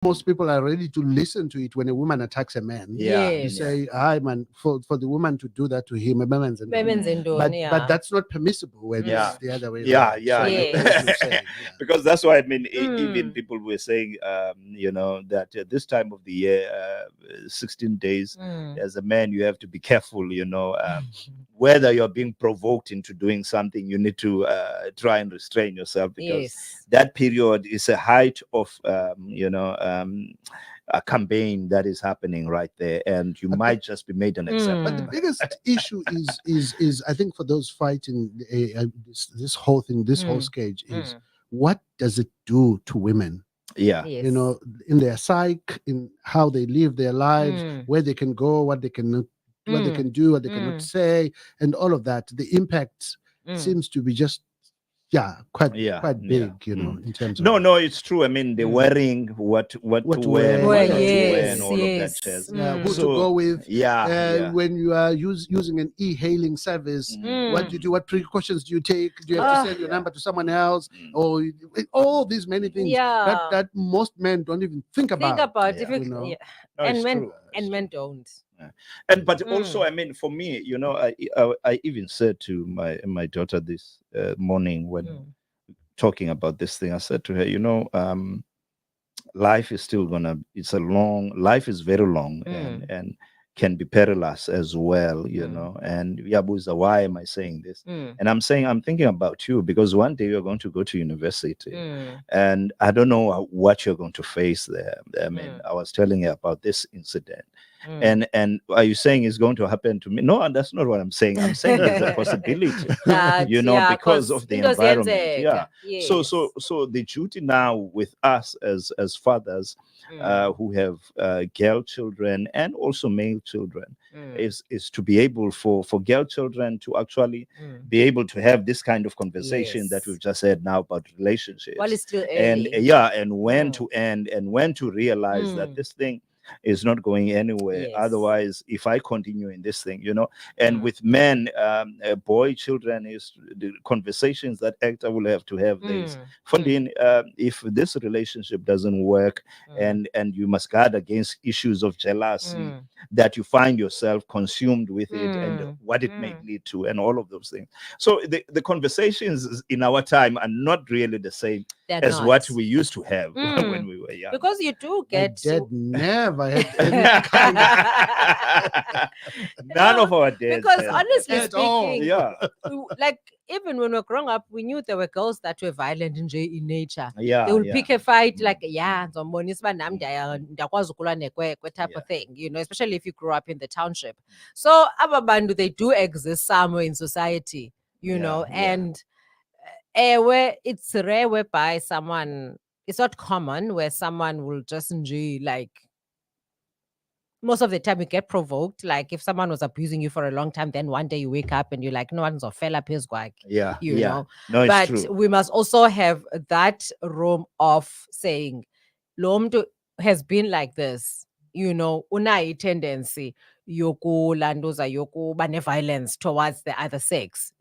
most people are ready to listen to it when a woman attacks a man. Yeah. You say, "Hi, man," for the woman to do that to him, but that's not permissible when Yeah. it's the other way Yeah, around. yeah, So I yeah. get what you're saying. Yeah. Because that's why I mean, even people were saying, that this time of the year, 16 days, as a man, you have to be careful, whether you're being provoked into doing something, you need to try and restrain yourself, because that period is a height of, a campaign that is happening right there, and you might just be made an example. But the biggest issue is I think for those fighting this whole thing, this whole stage is what does it do to women? Yeah. In their psyche, in how they live their lives, where they can go, what they can do, what they cannot say, and all of that. The impact seems to be just quite big, in terms of no, it's true. I mean, they're wearing what to wear, what to wear, and all of that jazz. who to go with. Yeah. When you are using an e-hailing service, what do you do? What precautions do you take? Do you have to send your number to someone else, or all these many things that most men don't even think about? And men don't. And but also, I mean, for me, I even said to my daughter this morning when talking about this thing, I said to her, life is still life is very long, and can be perilous as well, and Yabuza, why am I saying this? And I'm thinking about you, because one day you're going to go to university, and I don't know what you're going to face there. I mean, I was telling you about this incident. And are you saying it's going to happen to me? No, and that's not what I'm saying. I'm saying there's a possibility, because of the environment. So the duty now with us as fathers who have girl children and also male children is to be able for girl children to actually be able to have this kind of conversation that we've just said now about relationships. Well, it's still and early. and when to end, and when to realize that this thing is not going anywhere. Otherwise, if I continue in this thing, and with men, boy children, is the conversations that actor will have to have this funding. If this relationship doesn't work, and you must guard against issues of jealousy, that you find yourself consumed with it, and what it may lead to, and all of those things. So the conversations in our time are not really the same as what we used to have when we were young. Because you do get never had any kind none of our dads because had honestly that. speaking, like even when we were growing up, we knew there were girls that were violent in nature. They would pick a fight like type of thing, especially if you grew up in the township. So ababandu, they do exist somewhere in society, and where it's rare whereby it's not common where someone will just enjoy, like, most of the time you get provoked. Like if someone was abusing you for a long time, then one day you wake up and you're like, no one's a fell up his guag. You know. No, it's but true. we must also have that room of saying, lo mntu has been like this, unayo tendency yokuba violence towards the other sex,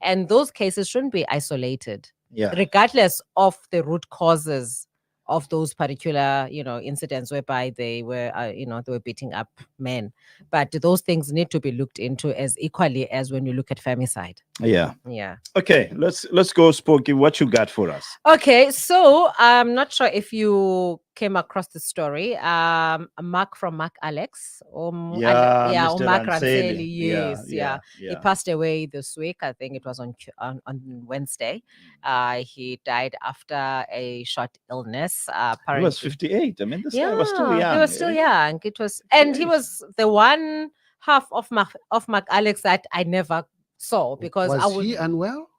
and those cases shouldn't be isolated, regardless of the root causes of those particular, incidents whereby they were, they were beating up men. But those things need to be looked into as equally as when you look at femicide. Yeah. Okay, let's go, Spooky. What you got for us? Okay, so I'm not sure if you came across the story. Mark from Mark Alex. Mr. Mark Ranseli. Ranseli. Yes, He passed away this week. I think it was on Wednesday. He died after a short illness. Apparently. He was 58. I mean, this guy was still young. He was still young. It was, and he was the one half of Mark Alex that I never saw, because was he unwell?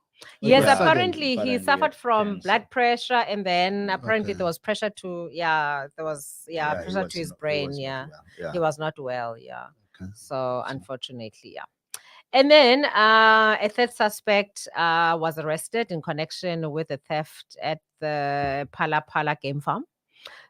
Yes, apparently he suffered from blood pressure, and then apparently there was pressure to pressure to his brain. He was not well. So unfortunately, and then a third suspect was arrested in connection with a theft at the Phala Phala game farm.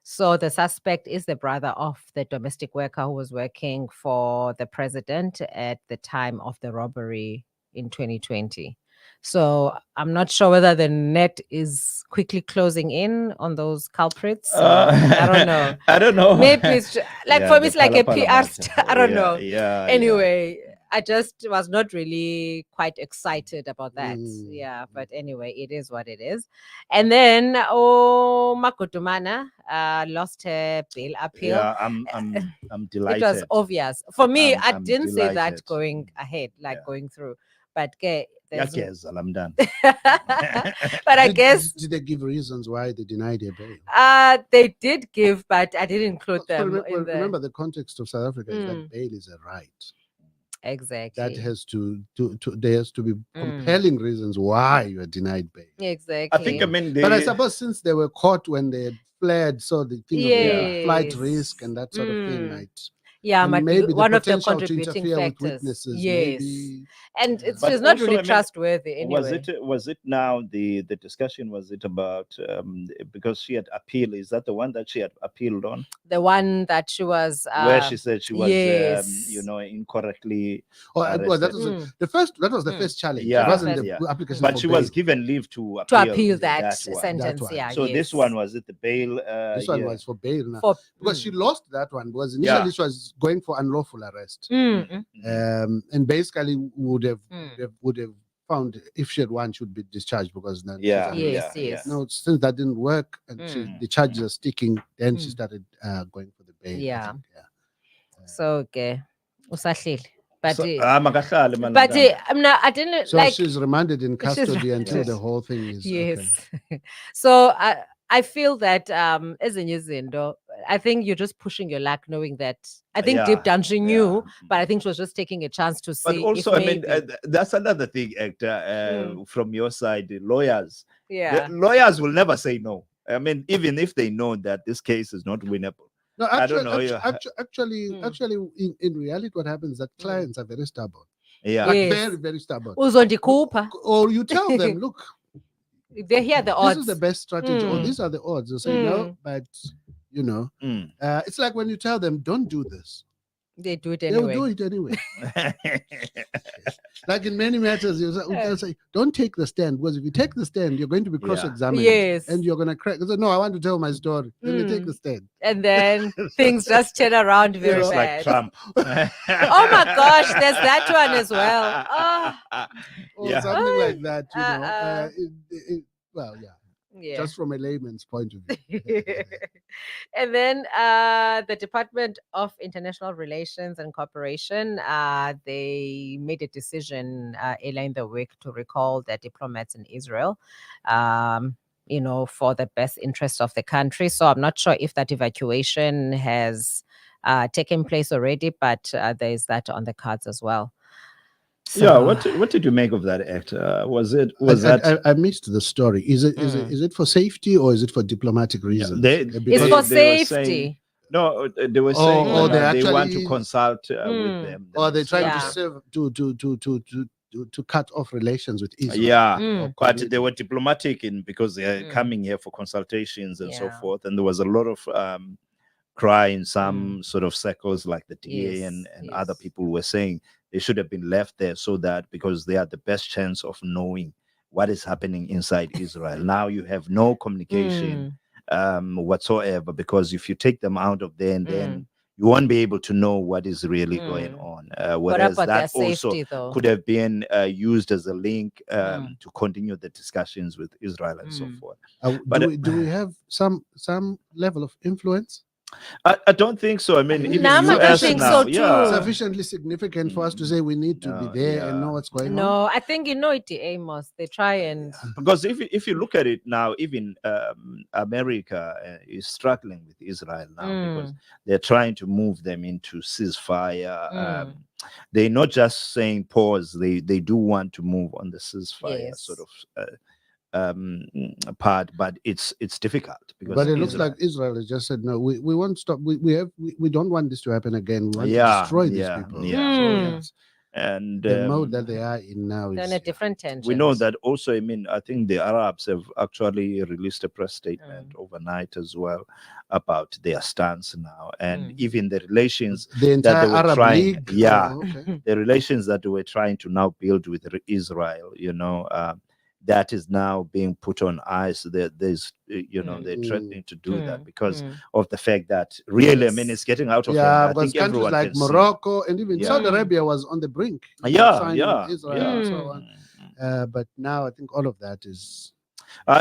So the suspect is the brother of the domestic worker who was working for the president at the time of the robbery in 2020. So I'm not sure whether the net is quickly closing in on those culprits. I don't know. I don't know. Maybe it's like for me, it's like a PR. I don't know. Yeah. Anyway, I just was not really quite excited about that. Yeah, but anyway, it is what it is. And then Makotumana lost her bail appeal. Yeah, I'm delighted. It was obvious for me. I I'm didn't see that delighted. going ahead, like going through. But yes, I'm done. But I guess did they give reasons why they denied her bail? They did give, but I didn't include them. Remember the context of South Africa is that bail is a right. Exactly. That has there has to be compelling reasons why you are denied bail. Exactly. I think but I suppose since they were caught when they had fled, so the thing of flight risk and that sort of thing might. Yeah, and maybe one of the potential to contributing interfere factors. with witnesses, Yes, maybe. and Yeah. she's not really trustworthy. Anyway, was it now the discussion? Was it about because she had appealed? Is that the one that she had appealed on? The one that she was where she said she was yes. Incorrectly. Well, that was the first. That was the first challenge. Yeah, it wasn't the application. But she was given leave to appeal that sentence. That yeah. So this one was it the bail? This one was for bail now. Because she lost that one. Because initially she was going for unlawful arrest, and basically would have found if she had won, she would be discharged because then yes. No, since that didn't work and the charges are sticking, then she started going for the bail. Yeah. So okay, usahlile. But I didn't. So she's remanded in custody until the whole thing is. Yes. Okay. So I feel that as a Nyizindo, I think you're just pushing your luck, knowing that I think deep down she knew, but I think she was just taking a chance to see. But also, that's another thing, from your side, the lawyers. Yeah, the lawyers will never say no. I mean, even if they know that this case is not winnable. No, I don't know. Actually, in reality, what happens is that clients are very stubborn. Yeah, very, very stubborn. Or you tell them, look, they hear the odds. This is the best strategy, or these are the odds. They say no, but it's like when you tell them, don't do this. They do it anyway. They'll do it anyway. Like in many matters, they'll say, don't take the stand, because if you take the stand, you're going to be cross-examined. Yes. And you're going to crack. Say, no, I want to tell my story. Then you take the stand. And then things just turn around very it's bad. Like Trump. Oh my gosh, there's that one as well. Or something like that, well, just from a layman's point of view. And then the Department of International Relations and Cooperation, they made a decision earlier in the week to recall their diplomats in Israel, for the best interest of the country. So I'm not sure if that evacuation has taken place already, but there is that on the cards as well. So, what did you make of that act? I missed the story. Is it for safety or is it for diplomatic reasons? It's for safety. They were saying they want to consult with them. Or they're trying to serve to cut off relations with Israel. Yeah, but they were diplomatic because they are coming here for consultations and so forth. And there was a lot of cry in some sort of circles, like the DA and other people were saying they should have been left there so that because they had the best chance of knowing what is happening inside Israel. Now you have no communication whatsoever, because if you take them out of there, and then you won't be able to know what is really going on. Whereas that also could have been used as a link to continue the discussions with Israel and so forth. But do we have some level of influence? I don't think so. I mean, even I don't think so too. Sufficiently significant for us to say we need to be there and know what's going on. No, I think it, Amos. They try and because if you look at it now, even America is struggling with Israel now because they're trying to move them into ceasefire. They're not just saying pause. They do want to move on the ceasefire sort of. Part, but it's difficult because it looks like Israel has just said no, we won't stop. We don't want this to happen again. We want to destroy these people. And the mode that they are in now They're is in a different tension. we know that also. I mean, I think the Arabs have actually released a press statement Mm. overnight as well about their stance now, and Mm. even the relations the entire that they were Arab trying, League. yeah, Oh, okay. the relations that they were trying to now build with Israel, that is now being put on ice. There's, they're threatening to do that because of the fact that really, I mean, it's getting out of hand. Yeah, I because think countries everyone like can see. Morocco and even Yeah. Saudi Arabia was on the brink. of Yeah, signing yeah, with Israel and so yeah. on. But now I think all of that is,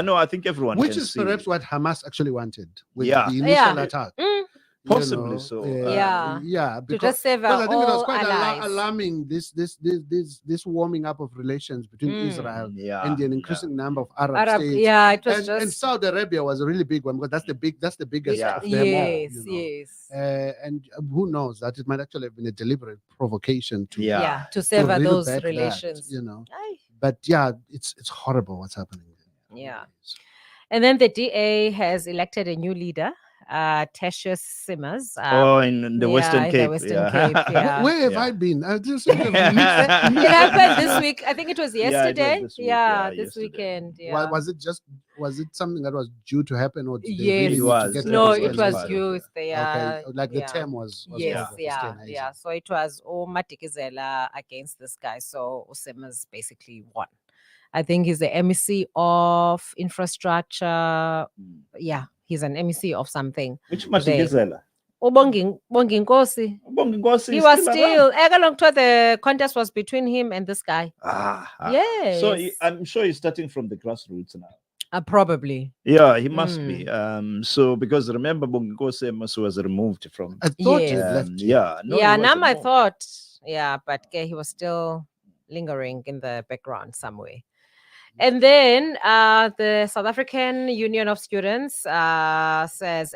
No, I think everyone which can is see. perhaps what Hamas actually wanted with Yeah. the initial Yeah. attack. Mm. Possibly so. Yeah, To because just save I think it was all quite allies. alarming this warming up of relations between Israel and an increasing number of Arab states. Yeah, it was and just Saudi Arabia was a really big one because that's the biggest of them yes, all. yes. And who knows that it might actually have been a deliberate provocation to To sever reel those back relations. that, Aye. But yeah, it's horrible what's happening there. Yeah. And then the DA has elected a new leader, Tertius Simmers. In the Western Cape. The Western Cape, yeah. Where have I been? I just It happened this week. I think it was yesterday. this week. This yesterday. weekend. Yeah. Was it something that was due to happen, or did they Yes. really It need was. to get No, that it was part of youth. it. Okay, like the yeah. term was Yes, over for yeah. Steinhausen. So it was Matikizela against this guy. So Simmers basically won. I think he's the MEC of infrastructure. Yeah, he's an MEC of something. Which Matikizela? Bonginkosi. He was still. The contest was between him and this guy. Yes. So I'm sure he's starting from the grassroots now. Probably. Yeah, he must be. So because remember, Bonginkosi was removed from. I thought he Yes. had left. Yeah. No, Yeah, he now wasn't, I no. thought, but he was still lingering in the background somewhere. And then the South African Union of Students says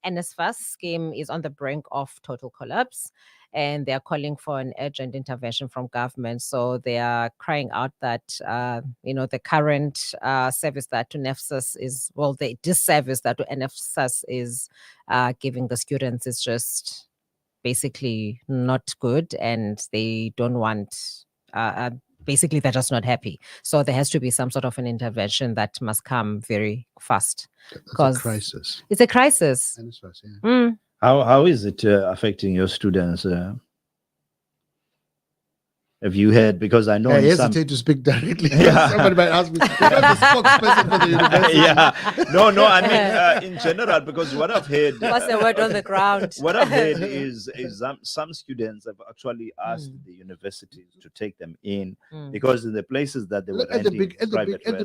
NSFAS scheme is on the brink of total collapse, and they are calling for an urgent intervention from government. So they are crying out that the current service that NSFAS is, the disservice that NSFAS is giving the students is just basically not good, and they don't want. Basically, they're just not happy. So there has to be some sort of an intervention that must come very fast. It's a crisis. It's a crisis. NSFAS, yeah. How is it affecting your students? Have you heard? Because I know I hesitate to speak directly. Yeah. Somebody might ask me, "You're the spokesperson for the university." No, I mean in general, because what I've heard. What's the word on the ground? What I've heard is some students have actually asked the universities to take them in because in the places that they were at the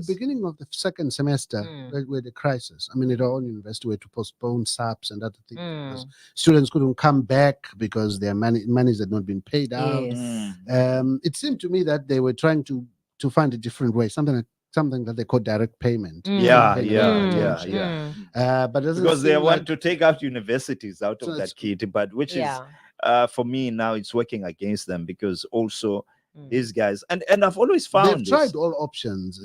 beginning of the second semester, where the crisis. I mean, our own university were to postpone SAPs and other things because students couldn't come back because their monies had not been paid out. Yes. It seemed to me that they were trying to find a different way, something that they call direct payment. But because they want to take out universities out of that kit, but which is for me now it's working against them because also these guys and I've always found they've tried all options.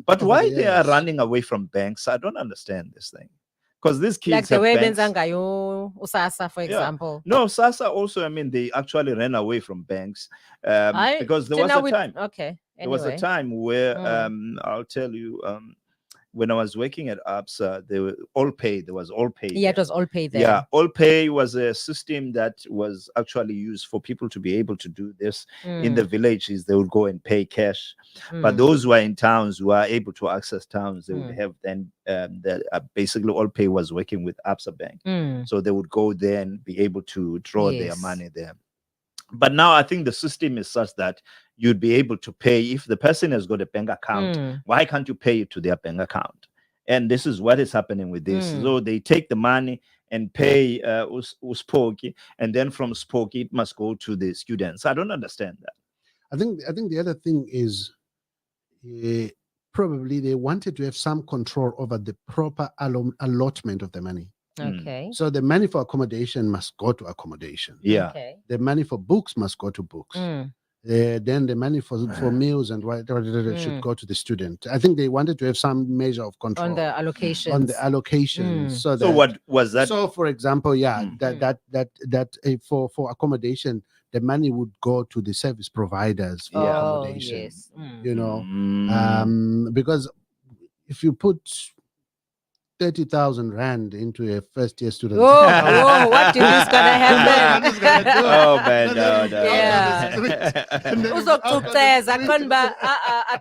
But why they are running away from banks? I don't understand this thing. Because these kids like the way Benzayo, USASA, for example. No, SASA also, I mean, they actually ran away from banks because there was a time. Okay. Anyway. There was a time where I'll tell you, when I was working at ABSA, they were all paid. There was all paid. Yeah, it was all paid there. Yeah, all pay was a system that was actually used for people to be able to do this in the villages. They would go and pay cash, but those who are in towns who are able to access towns, they would have then basically all pay was working with ABSA Bank, so they would go there and be able to draw their money there. But now I think the system is such that you'd be able to pay if the person has got a bank account. Why can't you pay it to their bank account? And this is what is happening with this. So they take the money and pay Uspoki, and then from Spoki it must go to the students. I don't understand that. I think the other thing is probably they wanted to have some control over the proper allotment of the money. Okay. So the money for accommodation must go to accommodation. Yeah. Okay. The money for books must go to books. Then the money for meals and whatever should go to the student. I think they wanted to have some measure of control on the allocation. So what was that? So, for example, for accommodation, the money would go to the service providers for Yeah. accommodation. Yes. You know, Mm. because if you put 30,000 rand into a first-year student. Whoa, what do you think's gonna happen? What is gonna do? Oh man, no. Yeah. And then I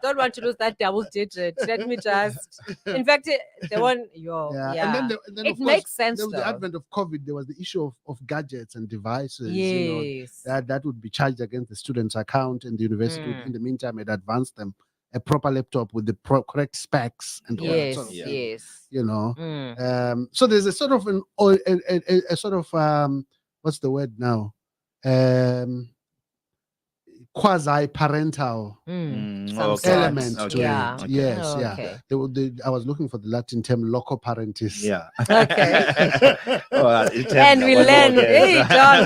don't want to lose that double digit. Let me just. In fact, the one. And then it of makes course, sense. there was the though. advent of COVID. There was the issue of gadgets and devices. Yes. That would be charged against the student's account, and the university would, in the meantime, had advanced them a proper laptop with the correct specs and all that sort of thing. Yes. You know, so there's a sort of a sort of what's the word now? Quasi-parental element to it. Yes, I was looking for the Latin term "loco parentis." Yeah. Okay. And we learn. Hey, John.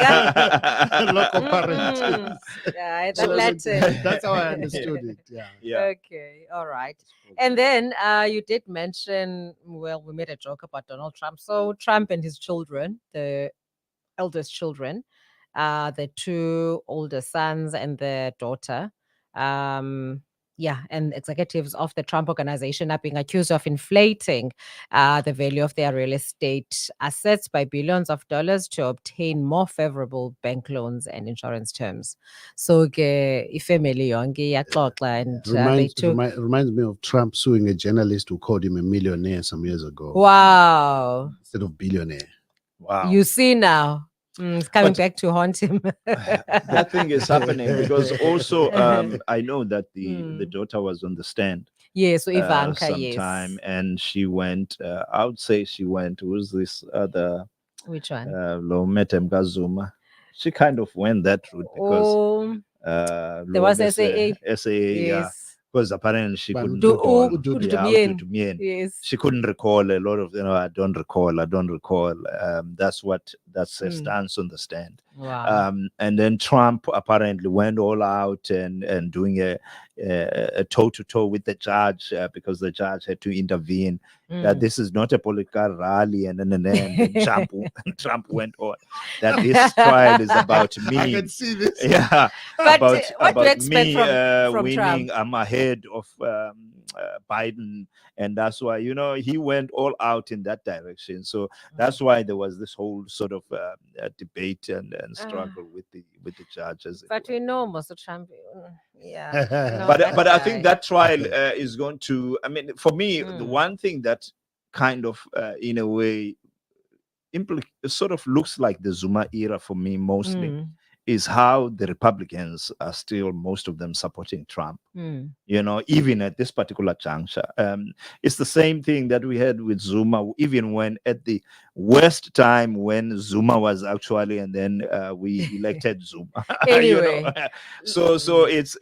Loco parentis. Yeah, that's Latin. That's how I understood it. Yeah. Okay. All right. And then you did mention. Well, we made a joke about Donald Trump. So Trump and his children, the eldest children. The two older sons and the daughter. And executives of the Trump Organization are being accused of inflating the value of their real estate assets by billions of dollars to obtain more favorable bank loans and insurance terms. So, ifamily yonke yaxoxa and they took. Reminds me of Trump suing a journalist who called him a millionaire some years ago. Wow. Instead of billionaire. Wow. You see now. It's coming back to haunt him. That thing is happening because also I know that the daughter was on the stand. Yes, so Ivanka, sometime, and she went. I would say she went. Who's this other? Which one? Lomete Mkazuma. She kind of went that route because there was SAA. SAA, yes. Because apparently she couldn't recall. Yes. She couldn't recall a lot of, I don't recall. That's her stance on the stand. Wow. And then Trump apparently went all out and doing a toe-to-toe with the judge because the judge had to intervene. That this is not a political rally, and then Trump went on that this trial is about me. I can see this. Yeah, but about do you expect me from winning. Trump? I'm ahead of Biden, and that's why he went all out in that direction. So that's why there was this whole sort of debate and struggle with the judges. But we know most of Trump. Yeah. But I think that trial is going to. I mean, for me, the one thing that kind of in a way sort of looks like the Zuma era for me mostly is how the Republicans are still, most of them, supporting Trump. Even at this particular juncture. It's the same thing that we had with Zuma, even when at the worst time when Zuma was actually, and then we elected Zuma. Anyway. So it's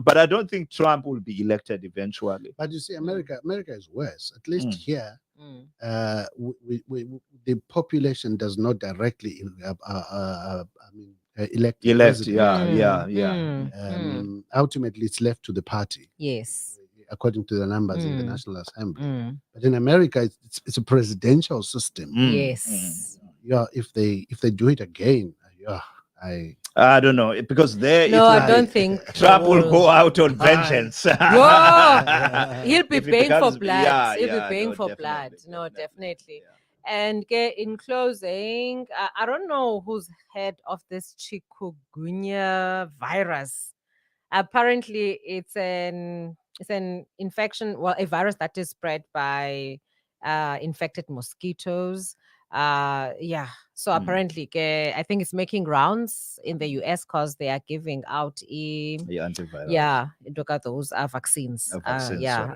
but I don't think Trump will be elected eventually. But you see, America is worse. At least here, the population does not directly elect. Ultimately, it's left to the party. Yes. According to the numbers in the National Assembly. But in America, it's a presidential system. Yes. Yeah. If they do it again, I don't know, because I don't think Trump will go out on vengeance. He'll be paying for blood. He'll be paying for blood. No, definitely. Yeah. And in closing, I don't know who's head of this chikungunya virus. Apparently, it's an infection, a virus that is spread by infected mosquitoes. So apparently, I think it's making rounds in the US because they are giving out antivirals. Those are vaccines.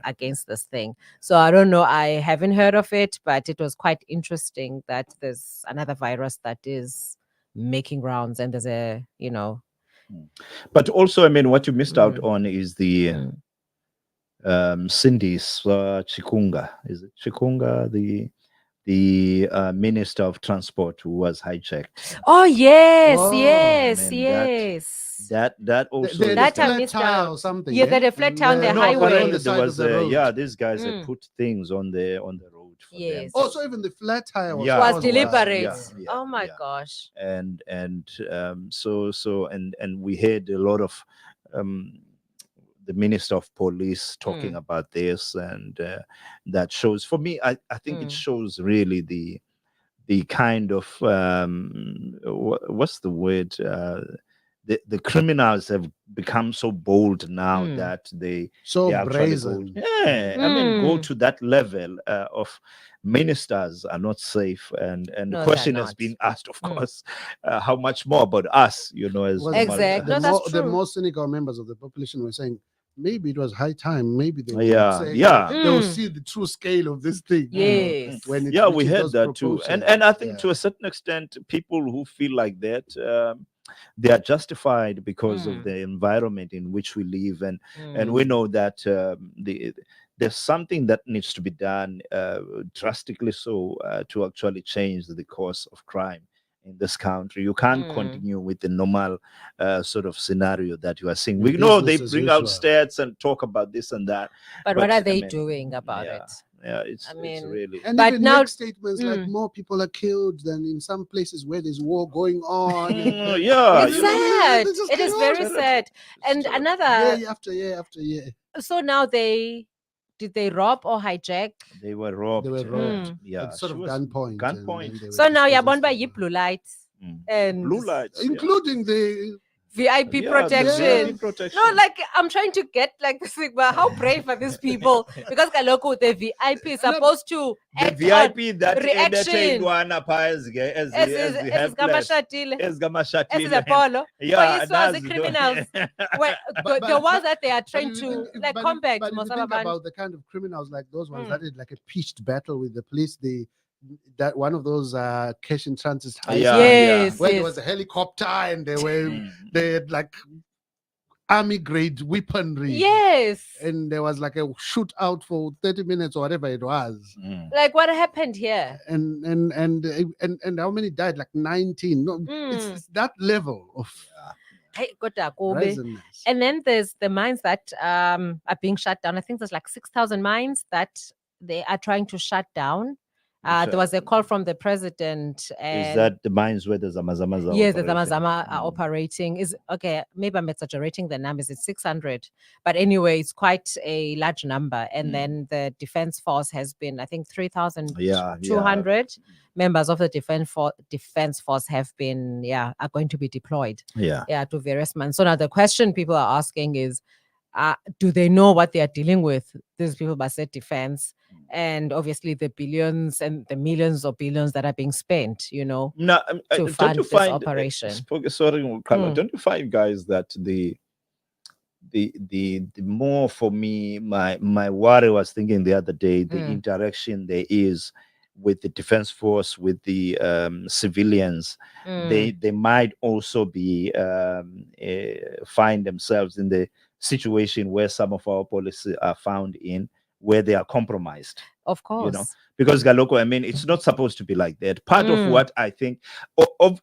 Against this thing. So I don't know. I haven't heard of it, but it was quite interesting that there's another virus that is making rounds, and there's But also, I mean, what you missed out on is the Cindy's Chikunga. Is it Chikunga? The Minister of Transport who was hijacked. Oh yes. That also that flat tire or something. Yeah, that a flat tire on the highway. These guys had put things on the road deliberate for them. Yes. Also, even the flat tire was, Yeah, was deliberate. yeah, Oh my yeah. gosh. And we heard a lot of the Minister of Police talking about this, and that shows, for me, I think it shows really the kind of what's the word, the criminals have become so bold now that they actually brazen. I mean, go to that level of ministers are not safe, and No, the question has been asked, of course, how much more about us, as Exactly. The more cynical members of the population were saying, maybe it was high time. Maybe they would say, they will see the true scale of this thing. Yes. When it we heard those that too, and I think to a certain extent, people who feel like that, they are justified because of the environment in which we live, and we know that there's something that needs to be done drastically so to actually change the course of crime in this country. You can't continue with the normal sort of scenario that you are seeing. We know they bring out stats and talk about this and that, but what are they doing about it? Yeah, it's really. And even now statements like more people are killed than in some places where there's war going on. It's sad. It is very sad. And another year after year after year. So now did they rob or hijack? They were robbed. Yeah, at sort of gunpoint. So now you're born by blue lights and blue lights, including the VIP protection. No, like I'm trying to get like this thing, but how brave are these people? Because Kaloko, the VIP is supposed to the VIP that reaction as a polo. Yeah, so the criminals. The ones that they are trying to combat. But if you think about the kind of criminals like those ones that did like a pitched battle with the police, that one of those cash in transit yes, where there was a helicopter and they had like army grade weaponry. Yes. And there was like a shootout for 30 minutes or whatever it was. Like what happened here? And how many died? Like 19. No, it's that level of and then there's the mines that are being shut down. I think there's like 6,000 mines that they are trying to shut down. There was a call from the president. And is that the mines where the Zamazama? Yes, the Zamazama are operating. Is okay. Maybe I'm exaggerating the numbers. It's 600, but anyway, it's quite a large number. And then the defense force has been, I think, 3,200 members of the defense force have been, are going to be deployed. To various mines. So now the question people are asking is, do they know what they are dealing with? These people by said defense, and obviously the billions and the millions or billions that are being spent, to fund this operation. Don't you find, guys, that the more, for me, my worry was thinking the other day, the interaction there is with the defense force, with the civilians, they might also be find themselves in the situation where some of our policies are found in, where they are compromised. Of course. Because Galoko, I mean, it's not supposed to be like that. Part of what I think,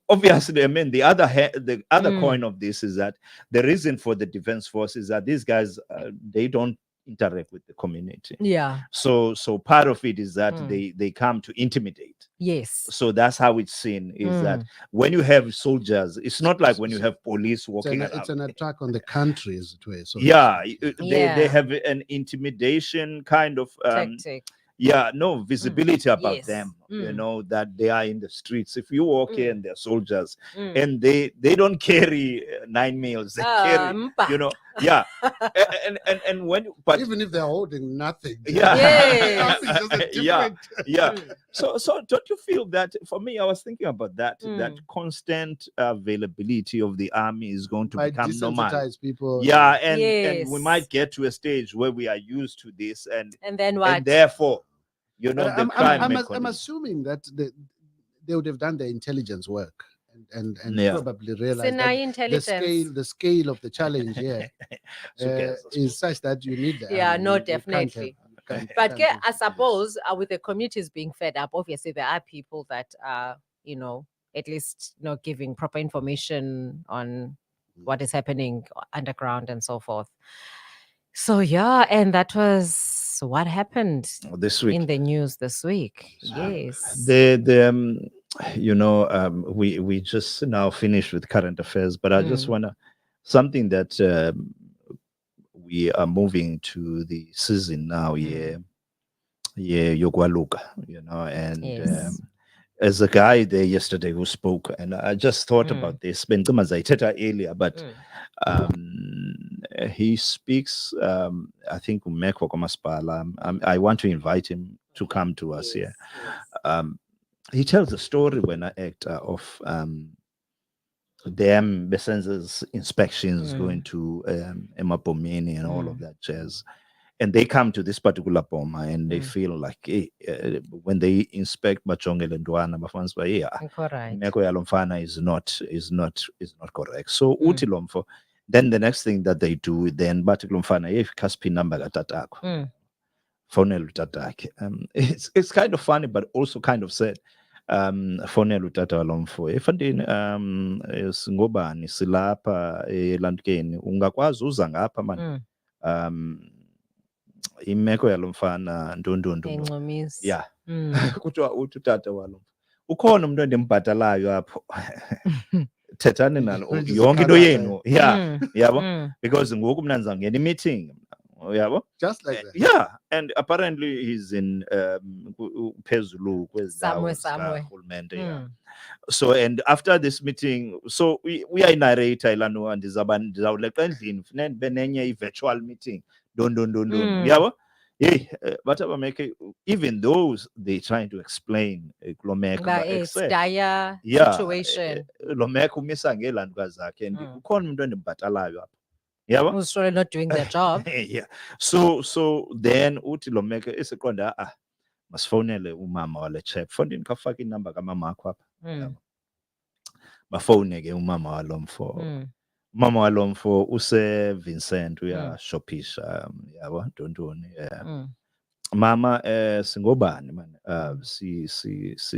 obviously, I mean, the other coin of this is that the reason for the defense force is that these guys, they don't interact with the community. Yeah. So part of it is that they come to intimidate. Yes. So that's how it's seen, is that when you have soldiers, it's not like when you have police walking around. It's an attack on the country, as it were. So they have an intimidation kind of tactic. Visibility about them, that they are in the streets. If you walk here and they're soldiers, and they don't carry 9 meals, they carry, and when, but even if they're holding nothing, So don't you feel that? For me, I was thinking about that constant availability of the army is going to become normal. People, and we might get to a stage where we are used to this, and then what? And therefore, I'm assuming that they would have done their intelligence work and probably realize that the scale of the challenge here is such that you need that. Definitely. But I suppose with the communities being fed up, obviously there are people that are, at least giving proper information on what is happening underground and so forth. So yeah, and that was what happened this week in the news this week. Yes. We just now finished with current affairs, but I just wanna something that we are moving to the season now. Yeah, Yogwaluka, and Yes. as a guy there yesterday who spoke, and I just thought about this. Bengcima zayithetha earlier, but he speaks. I think Umeko Komaspala. I want to invite him to come to us here. He tells a story when I act of them census inspections going to Emapomeni and all of that jazz. And they come to this particular Poma and they feel like when they inspect Machongel and Dwana, Bafans Meko Yalomfana is not correct. So Utilomfo, then the next thing that they do, then Batilomfana, if Caspi number attack. Phonel Tatak. It's kind of funny, but also kind of sad. Phonel utata walomfo efandini singobani silapha elandkeni ungakwazi uza ngapha manje imeko yalomfana ndundundu yeah kuthiwa uthi utata walomfo ukhona umuntu endimbhatalayo apho thethani nalo yonke into yenu yeah yabo because ngoku mna ndizawungena i-meeting yabo just like that. Yeah, and apparently he's in phezulu somewhere. So and after this meeting, so we are narrator ilano and ndizawuleqa endlini funeka ndibe nenye i-virtual meeting don yabo hey but make even those they trying to explain but it's dire situation lo meko umisa ngelanduka zakhe and ukhona umuntu endimbhatalayo apha. Yeah, who's surely not doing their job. Yeah. So then uthi lo meke esiqonda masifonele umama wale chap. Fondini kafaka inamba kamama akho apha. Bafone ke umama walomfo. Umama walomfo use Vincent uyashopisha yabo ntontoni. Mama singobani man.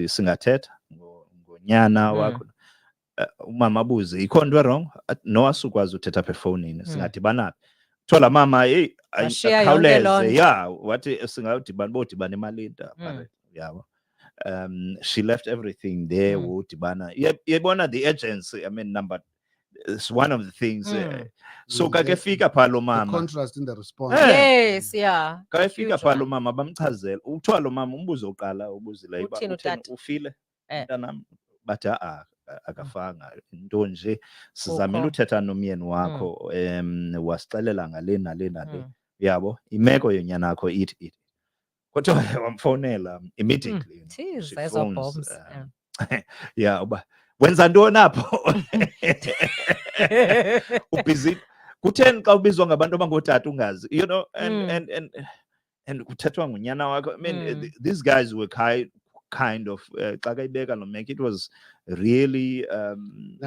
Singathetha ngonyana wakho. Umama abuze ikhona into wrong no asukwazi uthetha apha efonini singadibana thola mama hey akhawuleze yeah wathi singadibana bodibana eMalinda yabo she left everything there wodibana yebona the agency I mean number it's one of the things so kakefika pha lo mama the contrast in the response yes yeah kakefika pha lo mama bamchazela uthiwa lo mama umbuzo uqala ubuzile ufile mntanam bathi akafanga into nje sizamela uthetha nomyeni wakho wasixelela ngale nale yabo imeko yonyana yakho ithi kodwa wamfonela immediately yeah uba wenza ntoni apho ubusy kutheni xa ubizwa ngabantu abangotata ungazi you know and kuthethwa ngonyana wakho I mean these guys were kind of it was really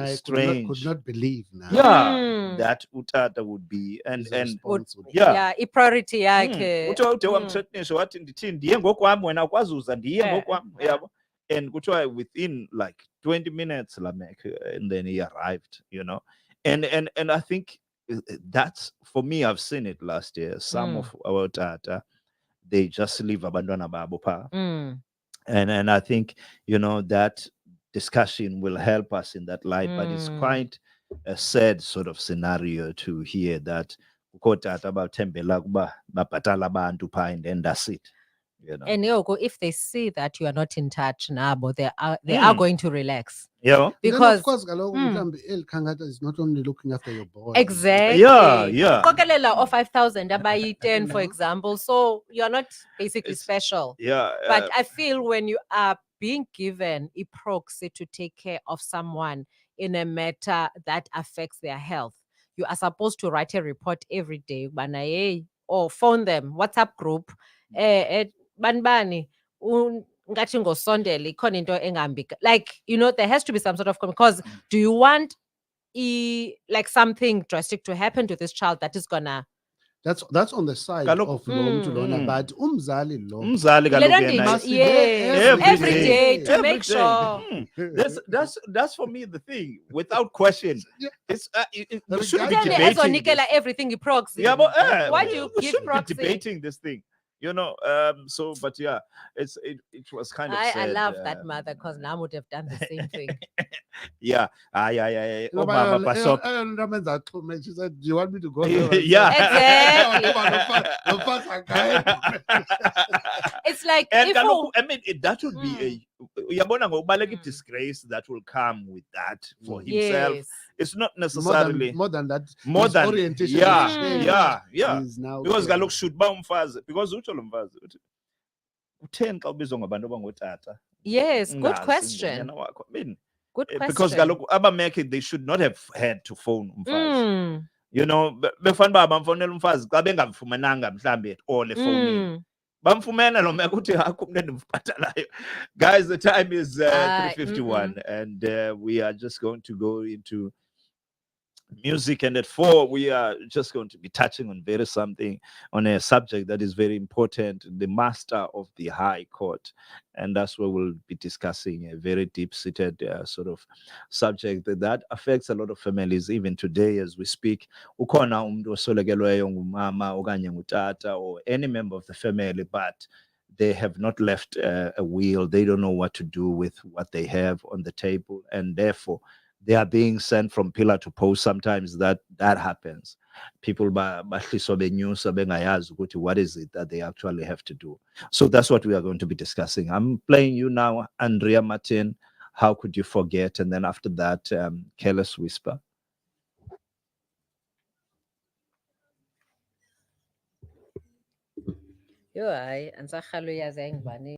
strange. Could not believe now. Yeah, that utata would be and i priority yakhe. Uthe wamthreatenisha wathi ndithi ndiye ngokwami wena ukwazi uza ndiye ngokwami yabo. And kuthiwa within like 20 minutes and then he arrived, you know. And I think that's for me I've seen it last year. Some of our tata they just leave abantwana babo pha. And I think, you know, that discussion will help us in that light, but it's quite a sad sort of scenario to hear that about tembela kuba bapatala abantu pha and then that's it. You know? And if they see that you are not in touch now, but they are going to relax. Yeah. Because of course, El Kangata is not only looking after your boy. Exactly. Yeah. Or 5,000, about 10, for example. So you're not basically special. Yeah. But I feel when you are being given a proxy to take care of someone in a matter that affects their health, you are supposed to write a report every day, or phone them, WhatsApp group, banbani ngathi ngosondele ikhona into engambi, like, you know, there has to be some sort of, because do you want like something drastic to happen to this child that is gonna That's on the side Kaloku- of lo mntu lona, Mm. but umzali lo. Umzali Le kaloku nto yena- must be yes, there every every day day. to Every make day. sure. That's for me the thing. Without question, Yeah. it's we Regardless. shouldn't be Tell me, debating Ezonikela this. everything he proxy. Yeah, but Why do you we keep shouldn't be proxying? debating this thing, you know. So, but yeah, it was kind of I sad. love that mother because now would have done the same thing. Yeah, You know, oh, mama, but Pasop. she said, "Do you want me to go?" Yeah. It's like And if kaloku, I mean, that would be Mm. uyabona ngokubaleka Mm. disgrace that will come with that for himself. yes, It's not necessarily more than that. more his than orientation. yeah, has changed. yeah. He's now Because saying- kaloku should ba umfazi, because utsho lo mfazi uthi utheni xa ubizwa ngabantu abangotata yes, good ungazi question. ngonyana wakho. I mean, Good question. because kaloku abameke, they should not have had to phone umfazi. Mm, You know, befanele uba bamfonela umfazi xa bengamfumananga mhlambi at all efowunini. mm. Bamfumene lo meko uthi akho umntu endimbhatalayo. Guys, the time is Ah, 3:51 and we are just going to go into music, and at 4 we are just going to be touching on a subject that is very important, the master of the High Court, and that's where we'll be discussing a very deep-seated sort of subject that affects a lot of families even today as we speak. Ukhona umuntu oswelekelweyo ngumama okanye ngutata or any member of the family, but they have not left a will. They don't know what to do with what they have on the table, and therefore they are being sent from pillar to post. Sometimes that happens. People bahliswa benyusa bengayazi ukuthi what is it that they actually have to do. So that's what we are going to be discussing. I'm playing you now, Andrea Martin, How Could You Forget? And then after that, Careless Whisper. Yo, hayi, angisarhalu yazi ayingibani.